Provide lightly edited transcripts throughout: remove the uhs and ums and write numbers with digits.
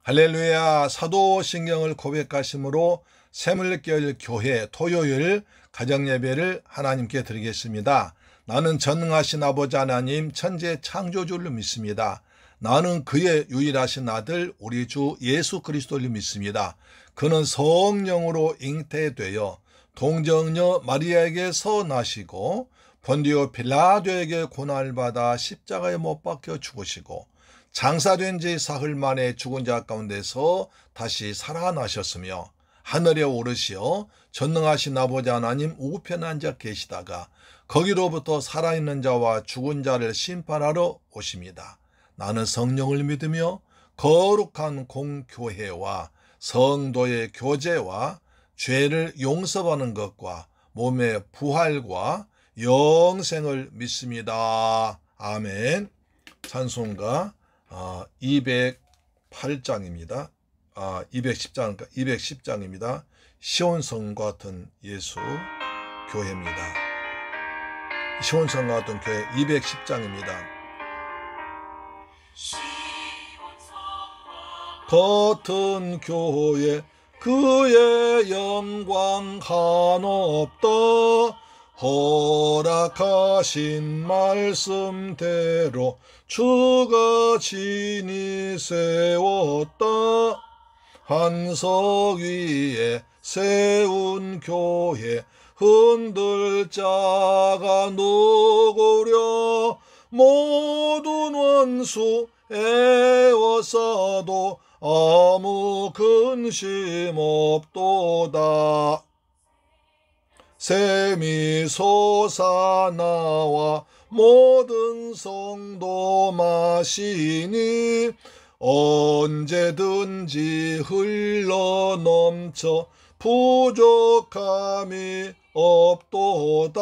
할렐루야. 사도신경을 고백하심으로 새물결 교회 토요일 가정예배를 하나님께 드리겠습니다. 나는 전능하신 아버지 하나님 천재 창조주를 믿습니다. 나는 그의 유일하신 아들 우리 주 예수 그리스도를 믿습니다. 그는 성령으로 잉태되어 동정녀 마리아에게서 나시고 본디오 빌라도에게 고난을 받아 십자가에 못 박혀 죽으시고 장사된 지 사흘 만에 죽은 자 가운데서 다시 살아나셨으며 하늘에 오르시어 전능하신 아버지 하나님 우편에 앉아 계시다가 거기로부터 살아있는 자와 죽은 자를 심판하러 오십니다. 나는 성령을 믿으며 거룩한 공교회와 성도의 교제와 죄를 용서받는 것과 몸의 부활과 영생을 믿습니다. 아멘. 찬송가 208장입니다. 210장입니다. 시온성 같은 예수 교회입니다. 시온성 같은 교회 210장입니다. 같은 교회 그의 영광 한없다. 허락하신 말씀대로 주가 진히 세웠다. 한석 위에 세운 교회 흔들 자가 누구랴. 모든 원수 애워싸도 아무 근심 없도다. 샘이 솟아나와 모든 성도 마시니 언제든지 흘러넘쳐 부족함이 없도다.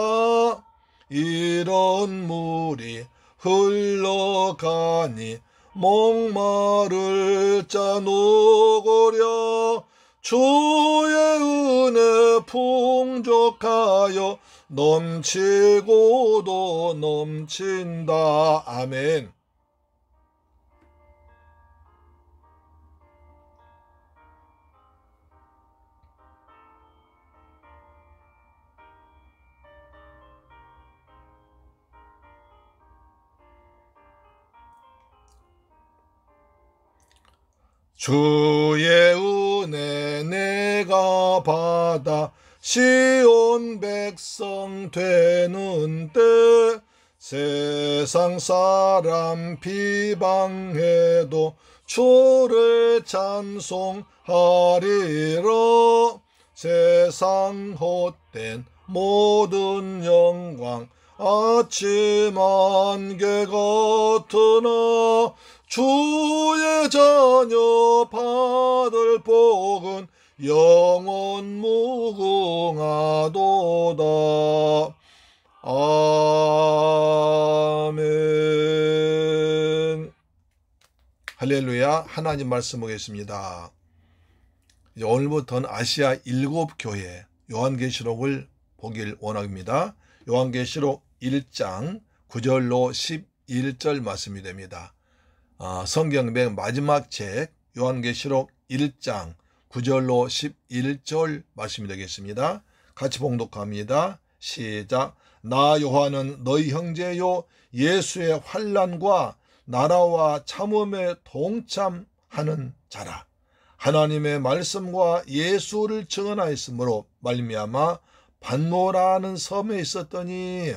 이런 물이 흘러가니 목마를 자 누구랴. 주의 은혜 풍족하여 넘치고도 넘친다. 아멘. 주의 은혜 내가 받아 시온 백성 되는 때 세상 사람 비방해도 주를 찬송하리라. 세상 헛된 모든 영광 아침 안개 같으나 주의 자녀 받을 복은 영원 무궁하도다. 아멘. 할렐루야. 하나님 말씀 보겠습니다. 이제 오늘부터는 아시아 7교회 요한계시록을 보길 원합니다. 요한계시록 1장 9절로 11절 말씀이 됩니다. 성경 맨 마지막 책 요한계시록 1장 9절로 11절 말씀이 되겠습니다. 같이 봉독합니다. 시작. 나 요한은 너희 형제요 예수의 환난과 나라와 참음에 동참하는 자라. 하나님의 말씀과 예수를 증언하였으므로 말미암아 반모라는 섬에 있었더니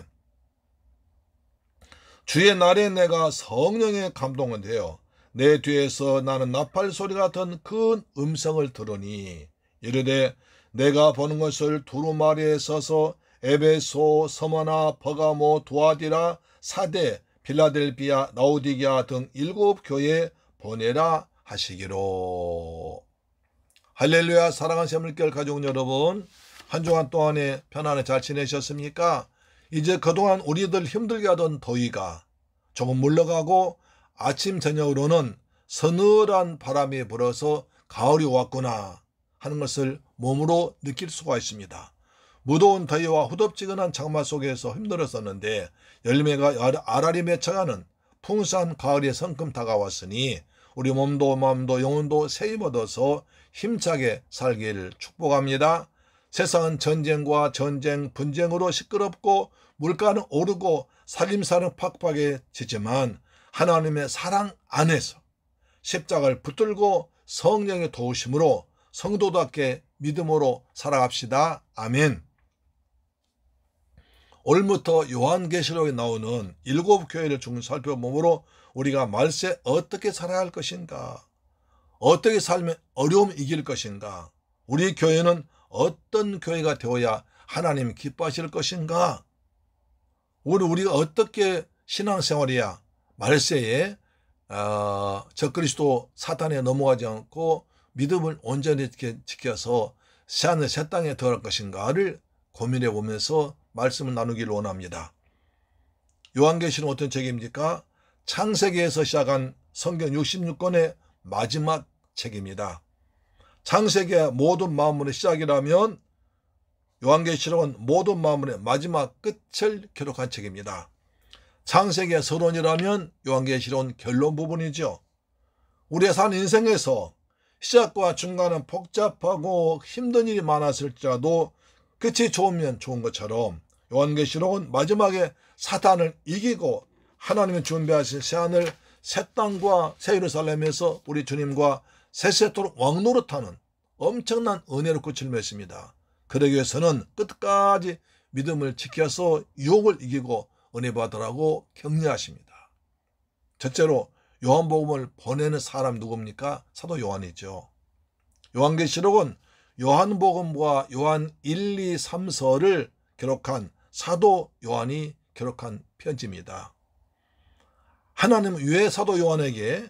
주의 날에 내가 성령의 감동을 되어 내 뒤에서 나는 나팔 소리 같은 큰 음성을 들으니 이르되 내가 보는 것을 두루마리에 서서 에베소, 서머나, 버가모, 두아디라, 사데, 빌라델비아, 라오디게아 등 7교회에 보내라 하시기로. 할렐루야. 사랑하는 새물결 가족 여러분, 한 주간 동안에 편안히 잘 지내셨습니까? 이제 그동안 우리들 힘들게 하던 더위가 조금 물러가고 아침 저녁으로는 서늘한 바람이 불어서 가을이 왔구나 하는 것을 몸으로 느낄 수가 있습니다. 무더운 더위와 후덥지근한 장마 속에서 힘들었었는데 열매가 알알이 맺혀가는 풍성한 가을이 성큼 다가왔으니 우리 몸도 마음도 영혼도 새 얻어서 힘차게 살기를 축복합니다. 세상은 전쟁과 전쟁, 분쟁으로 시끄럽고 물가는 오르고 살림살이는 팍팍해지지만 하나님의 사랑 안에서 십자가를 붙들고 성령의 도우심으로 성도답게 믿음으로 살아갑시다. 아멘. 오늘부터 요한계시록에 나오는 7교회를 중 살펴보므로 우리가 말세 어떻게 살아야 할 것인가, 어떻게 살면 어려움을 이길 것인가, 우리 교회는 어떤 교회가 되어야 하나님 기뻐하실 것인가, 우리가 어떻게 신앙생활이야 말세에 적그리스도 사탄에 넘어가지 않고 믿음을 온전히 지켜서 새하늘 새 땅에 들어갈 것인가를 고민해 보면서 말씀을 나누기를 원합니다. 요한계시록은 어떤 책입니까? 창세기에서 시작한 성경 66권의 마지막 책입니다. 창세기의 모든 만물의 시작이라면 요한계시록은 모든 만물의 마지막 끝을 기록한 책입니다. 창세기의 서론이라면 요한계시록은 결론 부분이죠. 우리가 사는 인생에서 시작과 중간은 복잡하고 힘든 일이 많았을지라도 끝이 좋으면 좋은 것처럼 요한계시록은 마지막에 사탄을 이기고 하나님이 준비하신 새하늘 새 땅과 새 예루살렘에서 우리 주님과 세세토록 왕노릇하는 엄청난 은혜로 끝을 맺습니다. 그러기 위해서는 끝까지 믿음을 지켜서 유혹을 이기고 은혜 받으라고 격려하십니다. 첫째로 요한복음을 보내는 사람 누굽니까? 사도 요한이죠. 요한계시록은 요한복음과 요한 1, 2, 3서를 기록한 사도 요한이 기록한 편지입니다. 하나님은 왜 사도 요한에게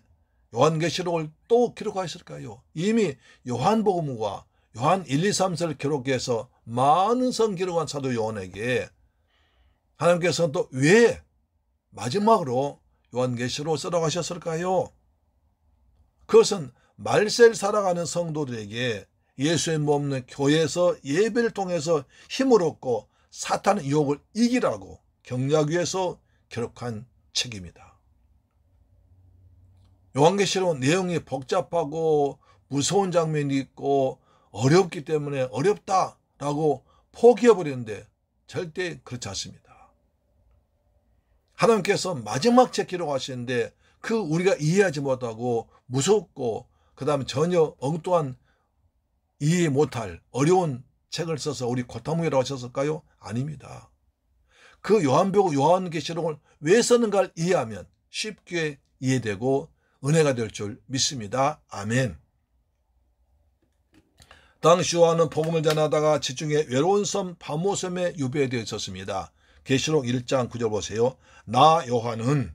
요한계시록을 또 기록하셨을까요? 이미 요한복음과 요한 1, 2, 3서를 기록해서 많은 성 기록한 사도 요한에게 하나님께서는 또 왜 마지막으로 요한계시록을 쓰라고 하셨을까요? 그것은 말세를 살아가는 성도들에게 예수의 몸은 교회에서 예배를 통해서 힘을 얻고 사탄의 유혹을 이기라고 격려하기 위해서 기록한 책입니다. 요한계시록은 내용이 복잡하고 무서운 장면이 있고 어렵기 때문에 어렵다라고 포기해버리는데 절대 그렇지 않습니다. 하나님께서 마지막 책 기록하시는데 우리가 이해하지 못하고 무섭고 그 다음에 전혀 엉뚱한 이해 못할 어려운 책을 써서 우리 고통이라고 하셨을까요? 아닙니다. 그 요한계시록을 왜 썼는가를 이해하면 쉽게 이해되고 은혜가 될 줄 믿습니다. 아멘. 당시 요한은 복음을 전하다가 지중해 외로운 섬 바모섬에 유배되어 있었습니다. 계시록 1장 9절 보세요. 나 요한은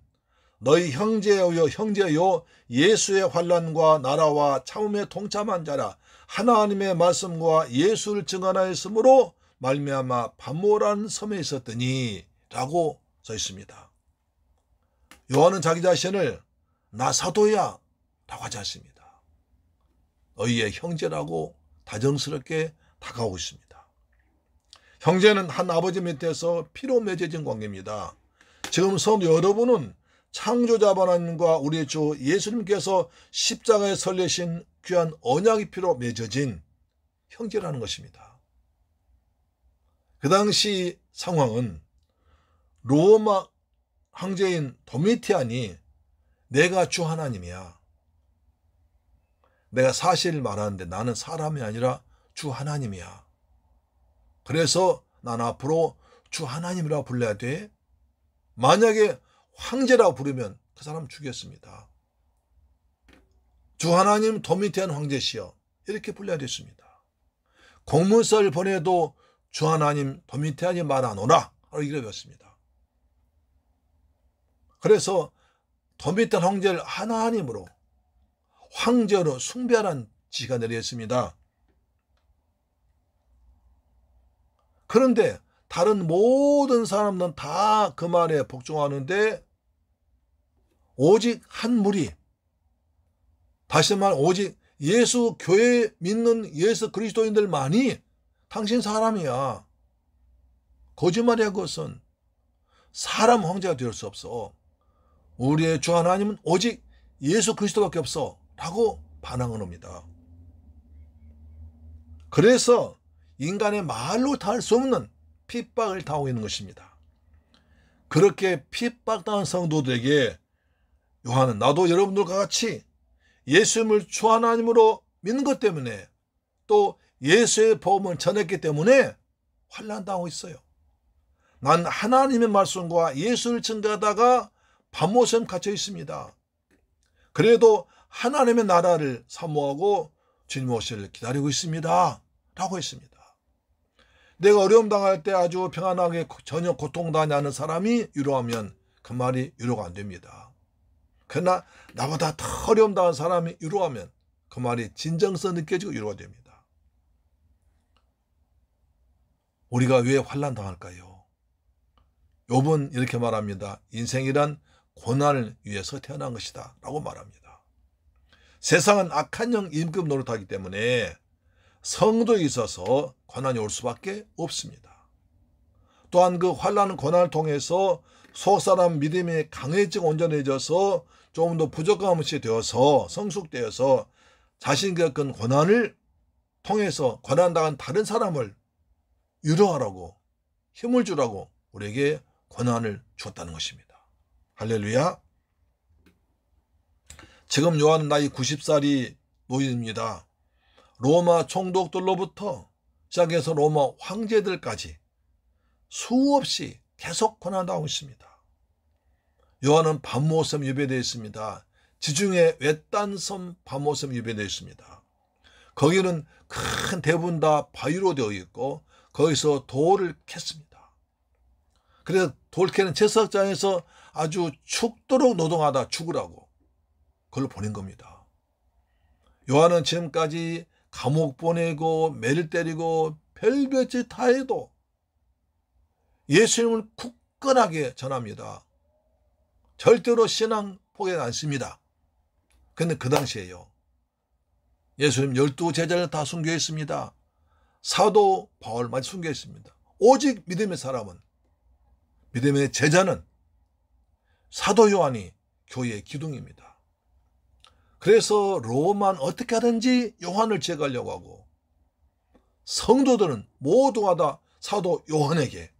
너희 형제여 예수의 환난과 나라와 참음에 동참한 자라 하나님의 말씀과 예수를 증언하였으므로 말미암아 바모라는 섬에 있었더니 라고 써 있습니다. 요한은 자기 자신을 나 사도야 라고 하지 않습니다. 너희의 형제라고 다정스럽게 다가오고 있습니다. 형제는 한 아버지 밑에서 피로 맺어진 관계입니다. 지금 성도 여러분은 창조자 하나님과 우리 주 예수님께서 십자가에 설레신 귀한 언약의 피로 맺어진 형제라는 것입니다. 그 당시 상황은 로마 황제인 도미티안이 내가 주 하나님이야. 내가 사실을 말하는데 나는 사람이 아니라 주 하나님이야. 그래서 난 앞으로 주 하나님이라고 불러야 돼. 만약에 황제라고 부르면 그 사람 죽였습니다. 주 하나님 도미티안 황제시여 이렇게 불러야 됐습니다. 공문서를 보내도 주 하나님 도미티안이 말 안 오나 하고 이랬습니다. 그래서 도미티안 황제를 하나님으로 황제로 숭배하라는 지시가 내렸습니다. 그런데 다른 모든 사람들은 다 그 말에 복종하는데 오직 한 무리, 다시 말 오직 예수 교회 믿는 예수 그리스도인들만이 당신 사람이야. 거짓말이야. 그것은 사람 황제가 될 수 없어. 우리의 주 하나님은 오직 예수 그리스도밖에 없어 라고 반항을 합니다. 그래서 인간의 말로 다 할 수 없는 핍박을 당하고 있는 것입니다. 그렇게 핍박당한 성도들에게 요한은 나도 여러분들과 같이 예수님을 주 하나님으로 믿는 것 때문에 또 예수의 복음을 전했기 때문에 환난당하고 있어요. 난 하나님의 말씀과 예수를 증거하다가 밤모섬 갇혀 있습니다. 그래도 하나님의 나라를 사모하고 주님 오시를 기다리고 있습니다 라고 했습니다. 내가 어려움 당할 때 아주 평안하게 전혀 고통당하지 않는 사람이 위로하면 그 말이 위로가 안 됩니다. 그러나 나보다 더 어려움 당한 사람이 위로하면 그 말이 진정성 느껴지고 위로가 됩니다. 우리가 왜 환난 당할까요? 욥은 이렇게 말합니다. 인생이란 고난을 위해서 태어난 것이다 라고 말합니다. 세상은 악한 영 임금 노릇하기 때문에 성도에 있어서 고난이 올 수밖에 없습니다. 또한 그 환난 고난을 통해서 속사람 믿음이 강해지고 온전해져서 조금 더 부족함 없이 되어서 성숙되어서 자신이 겪은 고난을 통해서 고난당한 다른 사람을 위로하라고 힘을 주라고 우리에게 고난을 주었다는 것입니다. 할렐루야. 지금 요한은 나이 90살이 노인입니다. 로마 총독들로부터 시작해서 로마 황제들까지 수없이 계속 고난당하고 있습니다. 요한은 밤모섬 유배되어 있습니다. 지중해 외딴섬 밤모섬 유배되어 있습니다. 거기는 큰 대부분 다 바위로 되어 있고 거기서 돌을 캤습니다. 그래서 돌 캐는 채석장에서 아주 죽도록 노동하다 죽으라고 그걸 보낸 겁니다. 요한은 지금까지 감옥 보내고 매를 때리고 별별 짓 다 해도 예수님을 굳건하게 전합니다. 절대로 신앙 포기하지 않습니다. 그런데 그 당시에요. 예수님 12 제자를 다 순교했습니다. 사도 바울만 순교했습니다. 오직 믿음의 사람은, 믿음의 제자는 사도 요한이 교회의 기둥입니다. 그래서 로마는 어떻게 하든지 요한을 제거하려고 하고 성도들은 모두가 다 사도 요한에게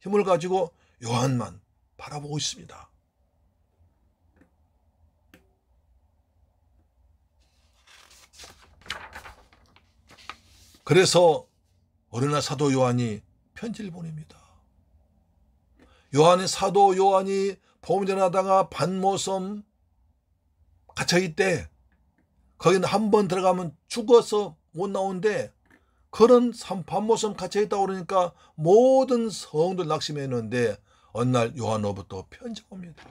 힘을 가지고 요한만 바라보고 있습니다. 그래서 어느 날 사도 요한이 편지를 보냅니다. 사도 요한이 복음 전하다가 반모섬 갇혀있대. 거기는 한 번 들어가면 죽어서 못 나오는데 그런 밤모섬 갇혀있다고 그러니까 모든 성들 낙심했는데 어느 날 요한으로부터 편지가 옵니다.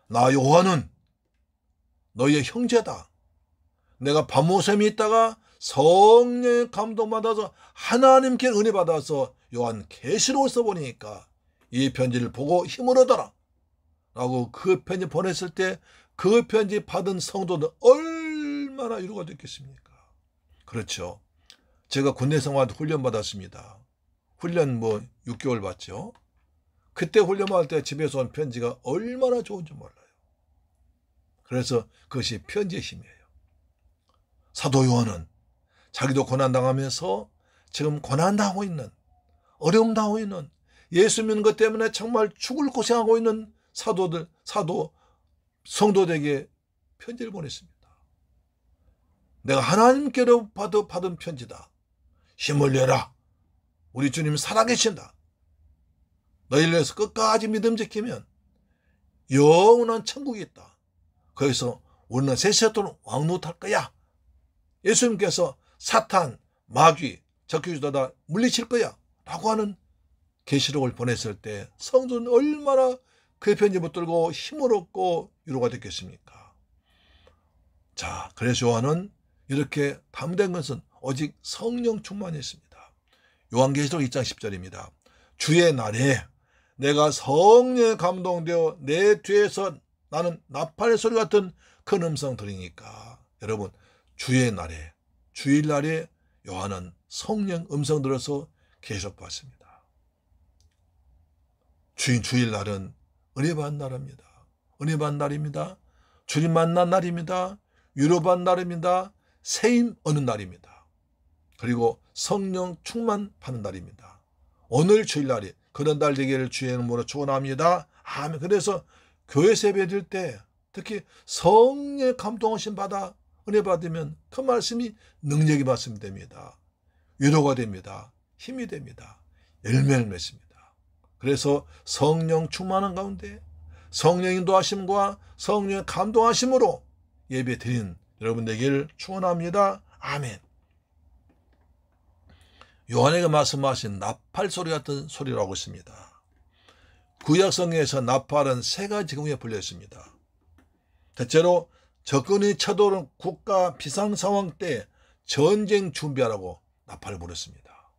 나 요한은 너희의 형제다. 내가 밤모섬에 있다가 성령의 감동받아서 하나님께 은혜 받아서 요한 계시록을 써보니까 이 편지를 보고 힘을 얻어라 라고 그 편지 보냈을 때 그 편지 받은 성도는 얼마나 위로가 됐겠습니까? 그렇죠. 제가 군대 생활 훈련 받았습니다. 훈련 6개월 받죠. 그때 훈련 받을 때 집에서 온 편지가 얼마나 좋은지 몰라요. 그래서 그것이 편지의 힘이에요. 사도 요한은 자기도 고난당하면서 지금 고난당하고 있는, 어려움 당하고 있는, 예수 믿는 것 때문에 정말 죽을 고생하고 있는 성도들에게 편지를 보냈습니다. 내가 하나님께로 받은 편지다. 힘을 내라. 우리 주님 살아계신다. 너희를 위해서 끝까지 믿음 지키면 영원한 천국이 있다. 거기서 우리는 세세토록 왕노릇할 거야. 예수님께서 사탄, 마귀, 적그리스도다 물리칠 거야 라고 하는 계시록을 보냈을 때 성도는 얼마나 그 편지 붙들고 힘을 얻고 위로가 됐겠습니까? 자, 그래서 요한은 이렇게 담대한 것은 오직 성령 충만했습니다. 요한계시록 2장 10절입니다. 주의 날에 내가 성령에 감동되어 내 뒤에서 나는 나팔의 소리 같은 큰 음성 들으니까. 여러분, 주의 날에, 주일날에 요한은 성령 음성 들어서 계시록 봤습니다. 주일날은 은혜 받은 날입니다. 은혜 받은 날입니다. 주님 만난 날입니다. 위로받는 날입니다. 새임 얻는 날입니다. 그리고 성령 충만하는 날입니다. 오늘 주일날이 그런 날 되기를 주의 이름으로 축원합니다. 아멘. 그래서 교회 세배 드릴 때 특히 성령의 감동하심 받아 은혜 받으면 그 말씀이 능력이 말씀이 됩니다. 위로가 됩니다. 힘이 됩니다. 열매를 맺습니다. 그래서 성령 충만한 가운데 성령 인도하심과 성령의 감동하심으로 예배 드린 여러분 되기를 축원합니다. 아멘. 요한에게 말씀하신 나팔 소리 같은 소리라고 있습니다. 구약성경에서 나팔은 세 가지 경우에 불려 있습니다. 대체로 접근이 쳐들어오는 국가 비상 상황 때 전쟁 준비하라고 나팔을 불었습니다.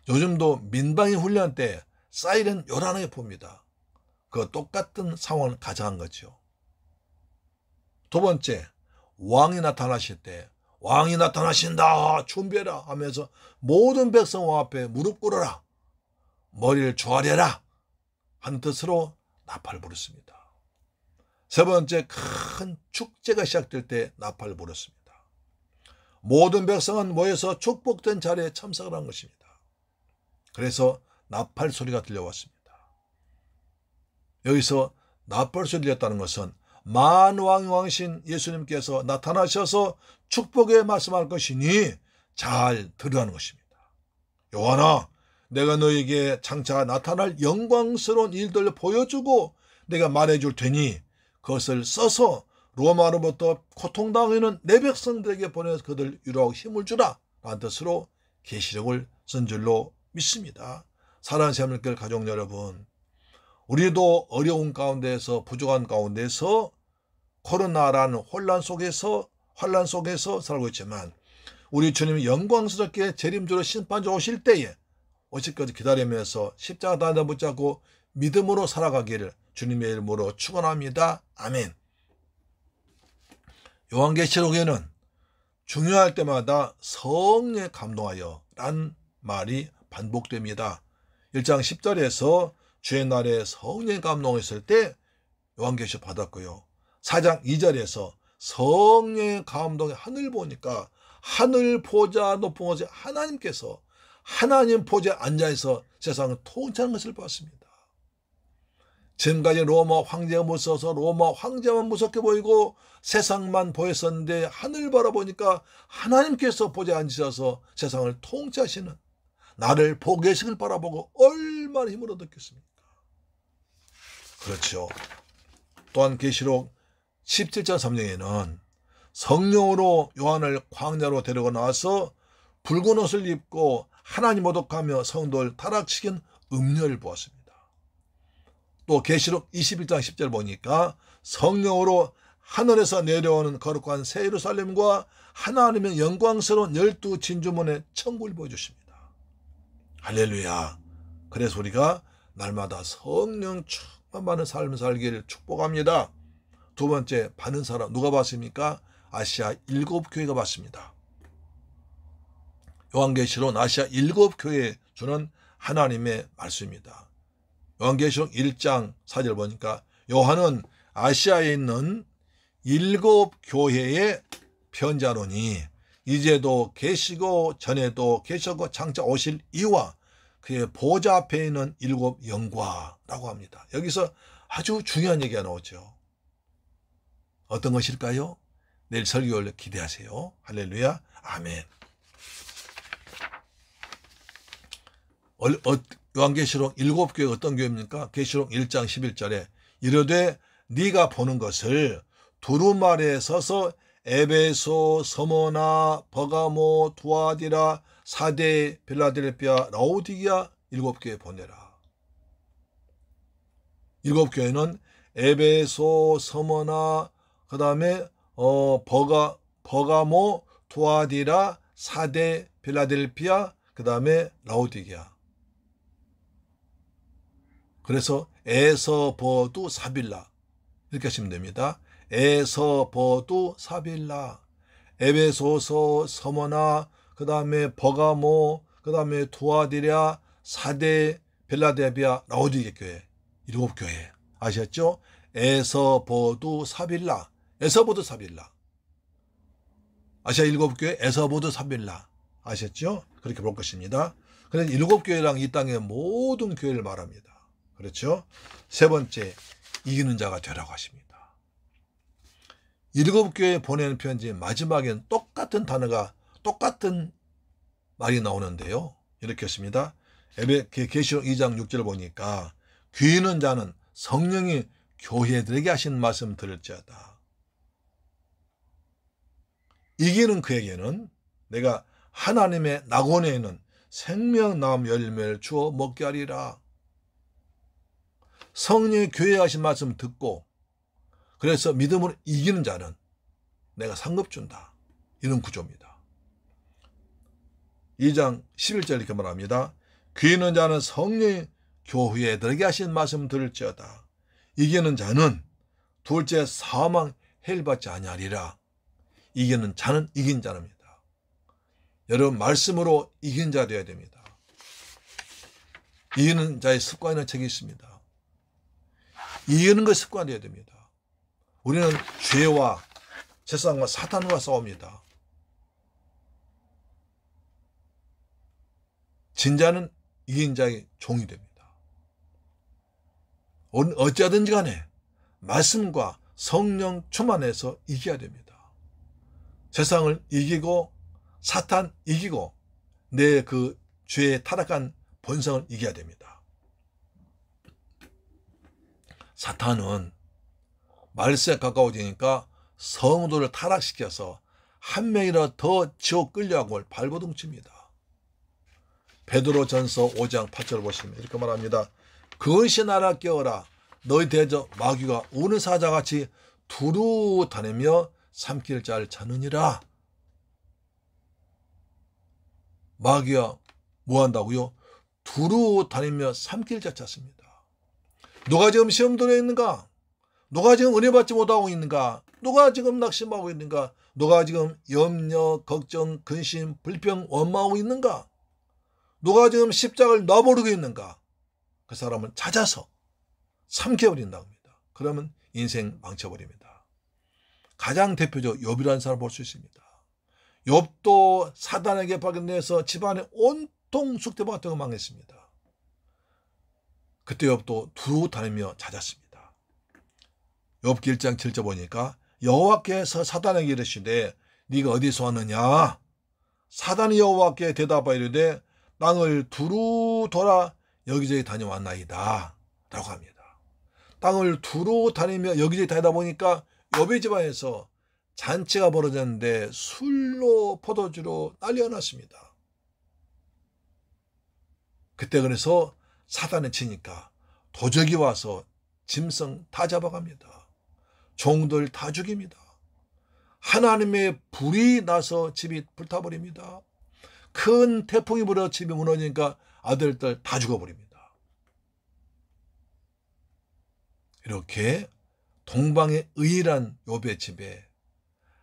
요즘도 민방위 훈련 때 사이렌 요란하게 봅니다. 그 똑같은 상황을 가정한 거죠. 두 번째, 왕이 나타나실 때 왕이 나타나신다 준비해라 하면서 모든 백성 왕 앞에 무릎 꿇어라 머리를 조아려라 한 뜻으로 나팔을 불었습니다. 세 번째, 큰 축제가 시작될 때 나팔을 불었습니다. 모든 백성은 모여서 축복된 자리에 참석을 한 것입니다. 그래서 나팔 소리가 들려왔습니다. 여기서 나팔 소리 들렸다는 것은 만왕의 왕이신 예수님께서 나타나셔서 축복의 말씀할 것이니 잘 들으라는 것입니다. 요한아, 내가 너에게 장차 나타날 영광스러운 일들을 보여주고 내가 말해줄 테니 그것을 써서 로마로부터 고통당하는 내 백성들에게 보내서 그들 위로하고 힘을 주라 라는 뜻으로 계시록을 쓴 줄로 믿습니다. 사랑하는 새하늘교회 가족 여러분, 우리도 어려운 가운데서 부족한 가운데서 코로나라는 환란 속에서 살고 있지만 우리 주님이 영광스럽게 재림주로 심판주로 오실 때에 오실 것을 기다리면서 십자가 달아 붙잡고 믿음으로 살아가기를 주님의 이름으로 축원합니다. 아멘. 요한계시록에는 중요할 때마다 성령에 감동하여 라는 말이 반복됩니다. 1장 10절에서 주의 날에 성령의 감동했을 때 요한계시록 받았고요. 4장 2절에서 성령의 감동에 하늘 보니까 하늘 보좌 높은 곳에 하나님께서 하나님 보좌에 앉아서 세상을 통치하는 것을 봤습니다. 지금까지 로마 황제가 무서워서 로마 황제만 무섭게 보이고 세상만 보였었는데 하늘 바라보니까 하나님께서 보좌에 앉으셔서 세상을 통치하시는 나를 보고 계신 걸 바라보고 얼마나 힘을 얻었겠습니까? 그렇죠. 또한 계시록 17장 3장에는 성령으로 요한을 광야로 데리고 나와서 붉은 옷을 입고 하나님 모독하며 성도를 타락시킨 음녀를 보았습니다. 또 계시록 21장 10절 보니까 성령으로 하늘에서 내려오는 거룩한 새 예루살렘과 하나님의 영광스러운 12 진주문의 천국을 보여주십니다. 할렐루야. 그래서 우리가 날마다 성령 충만한 삶을 살기를 축복합니다. 두 번째, 받는 사람 누가 봤습니까? 아시아 7교회가 봤습니다. 요한계시록 아시아 7교회에 주는 하나님의 말씀입니다. 요한계시록 1장 4절 보니까 요한은 아시아에 있는 7교회의 편자로니 이제도 계시고 전에도 계셨고 장차 오실 이와 그의 보좌 앞에 있는 7 영과라고 합니다. 여기서 아주 중요한 얘기가 나오죠. 어떤 것일까요? 내일 설교를 기대하세요. 할렐루야. 아멘. 요한계시록 7교회 어떤 교회입니까? 계시록 1장 11절에 이르되 네가 보는 것을 두루마리에 서서 에베소, 서머나, 버가모, 두아디라, 사데, 빌라델피아, 라오디게아 7교회 보내라. 7교회는 에베소, 서머나, 그 다음에 버가모, 두아디라, 사데, 빌라델피아, 그 다음에 라오디게아. 그래서 에서버두 사빌라 이렇게 하시면 됩니다. 에서버두 사빌라, 에베소서, 서머나, 그 다음에 버가모, 그 다음에 두아디라, 사데, 빌라델피아, 라오디게 교회 7교회 아셨죠? 에서보두 사빌라. 에서보두 사빌라. 아시아 7교회 에서보두 사빌라. 아셨죠? 그렇게 볼 것입니다. 그래서 7교회랑 이 땅의 모든 교회를 말합니다. 그렇죠? 세 번째, 이기는 자가 되라고 하십니다. 7교회에 보내는 편지 마지막엔 똑같은 단어가, 똑같은 말이 나오는데요. 이렇게 했습니다. 계시록 2장 6절 보니까 귀 있는 자는 성령이 교회들에게 하신 말씀 들을지어다. 이기는 그에게는 내가 하나님의 낙원에 있는 생명나무 열매를 주어 먹게 하리라. 성령이 교회에 하신 말씀 듣고 그래서 믿음으로 이기는 자는 내가 상급 준다. 이런 구조입니다. 2장 11절 이렇게 말합니다. 귀 있는 자는 성령이 교회들에게 하신 말씀 들을지어다. 이기는 자는 둘째 사망 해를 받지 아니하리라. 이기는 자는 이긴 자입니다. 여러분 말씀으로 이긴 자 되어야 됩니다. 이기는 자의 습관이라는 책이 있습니다. 이기는 것 습관이 되어야 됩니다. 우리는 죄와 세상과 사탄과 싸웁니다. 진자는 이긴 자의 종이 됩니다. 어찌하든지 간에 말씀과 성령 충만해서 이겨야 됩니다. 세상을 이기고 사탄 이기고 내 그 죄에 타락한 본성을 이겨야 됩니다. 사탄은 말세에 가까워지니까 성도를 타락시켜서 한 명이라도 더 지옥 끌려가고 발버둥칩니다. 베드로전서 5장 8절 보시면 이렇게 말합니다. 그것이 나라 깨어라. 너희 대적 마귀가 우는 사자같이 두루 다니며 삼킬 자를 찾느니라. 마귀가 뭐 한다고요? 두루 다니며 삼킬 자 찾습니다. 누가 지금 시험 들어 있는가? 누가 지금 은혜 받지 못하고 있는가? 누가 지금 낙심하고 있는가? 누가 지금 염려, 걱정, 근심, 불평, 원망하고 있는가? 누가 지금 십자가를 놔버리고 있는가? 그 사람을 찾아서 삼켜버린다고 합니다. 그러면 인생 망쳐버립니다. 가장 대표적 욥이라는 사람을 볼 수 있습니다. 욥도 사단에게 발견돼서 집안에 온통 쑥대밭 같은 거 망했습니다. 그때 욥도 두루 다니며 찾았습니다. 욥기 1장 7절 보니까 여호와께서 사단에게 이르시되 네가 어디서 왔느냐? 사단이 여호와께 대답하여 이르되 땅을 두루 돌아 여기저기 다녀왔나이다 라고 합니다. 땅을 두루 다니며 여기저기 다니다 보니까 욥의 집안에서 잔치가 벌어졌는데 술로 포도주로 난리가 났습니다. 그때 그래서 사단에 치니까 도적이 와서 짐승 다 잡아갑니다. 종들 다 죽입니다. 하나님의 불이 나서 집이 불타버립니다. 큰 태풍이 불어 집이 무너지니까 아들들 다 죽어버립니다. 이렇게 동방의 의일한 욥의 집에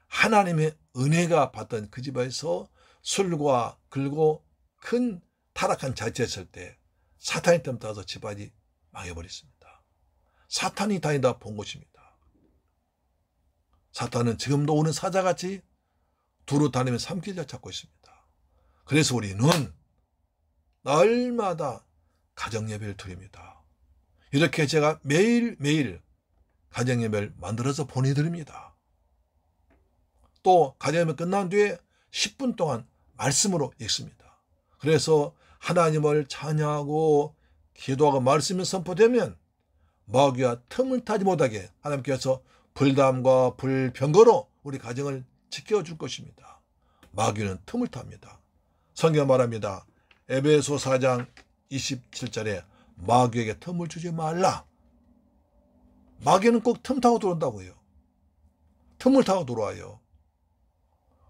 하나님의 은혜가 받던 그 집에서 술과 그리고 큰 타락한 자취했을 때 사탄이 뜸따서 집안이 망해버렸습니다. 사탄이 다니다 본 것입니다. 사탄은 지금도 오는 사자같이 두루 다니며 삼키자 찾고 있습니다. 그래서 우리는 날마다 가정예배를 드립니다. 이렇게 제가 매일매일 가정예배를 만들어서 보내드립니다. 또 가정예배 끝난 뒤에 10분 동안 말씀으로 읽습니다. 그래서 하나님을 찬양하고 기도하고 말씀이 선포되면 마귀가 틈을 타지 못하게 하나님께서 불담과 불병거로 우리 가정을 지켜줄 것입니다. 마귀는 틈을 탑니다. 성경 말합니다. 에베소 4장 27절에 마귀에게 틈을 주지 말라. 마귀는 꼭 틈 타고 들어온다고요. 틈을 타고 들어와요.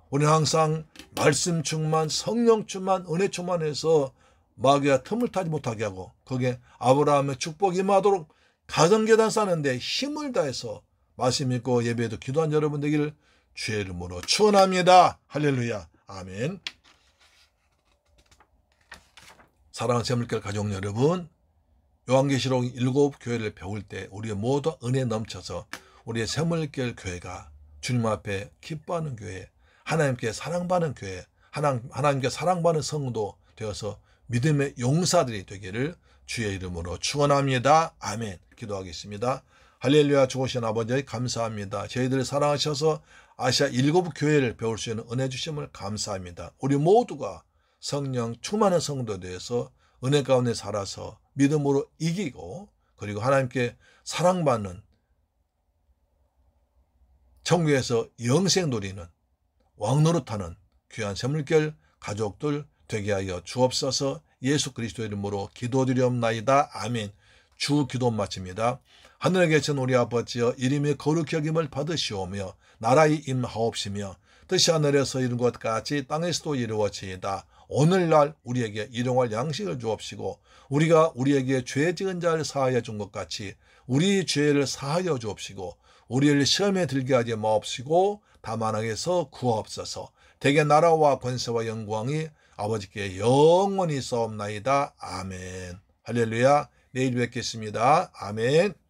우리는 항상 말씀 충만, 성령 충만, 은혜 충만해서 마귀가 틈을 타지 못하게 하고 거기에 아브라함의 축복이 임하도록 가정계단 쌓는데 힘을 다해서 말씀 읽고 예배에도 기도한 여러분 되기를 주의 이름으로 축원합니다. 할렐루야. 아멘. 사랑하는 재물결 가족 여러분, 요한계시록 7교회를 배울 때 우리 모두 은혜 넘쳐서 우리의 샘물결 교회가 주님 앞에 기뻐하는 교회, 하나님께 사랑받는 교회, 하나님께 사랑받는 성도 되어서 믿음의 용사들이 되기를 주의 이름으로 축원합니다. 아멘. 기도하겠습니다. 할렐루야. 좋으신 아버지 감사합니다. 저희들을 사랑하셔서 아시아 7교회를 배울 수 있는 은혜 주심을 감사합니다. 우리 모두가 성령 충만한 성도 되어서 은혜 가운데 살아서 믿음으로 이기고 그리고 하나님께 사랑받는 천국에서 영생 누리는 왕노릇하는 귀한 샘물결 가족들 되게 하여 주옵소서. 예수 그리스도 이름으로 기도드리옵나이다. 아멘. 주 기도 마칩니다. 하늘에 계신 우리 아버지여 이름이 거룩히 여김을 받으시오며 나라의 임하옵시며 뜻이 하늘에서 이룬 것 같이 땅에서도 이루어지이다. 오늘날 우리에게 일용할 양식을 주옵시고 우리가 우리에게 죄 지은 자를 사하여 준 것 같이 우리 죄를 사하여 주옵시고 우리를 시험에 들게 하지 마옵시고 다만 악에서 구하옵소서. 대개 나라와 권세와 영광이 아버지께 영원히 있사옵나이다. 아멘. 할렐루야. 내일 뵙겠습니다. 아멘.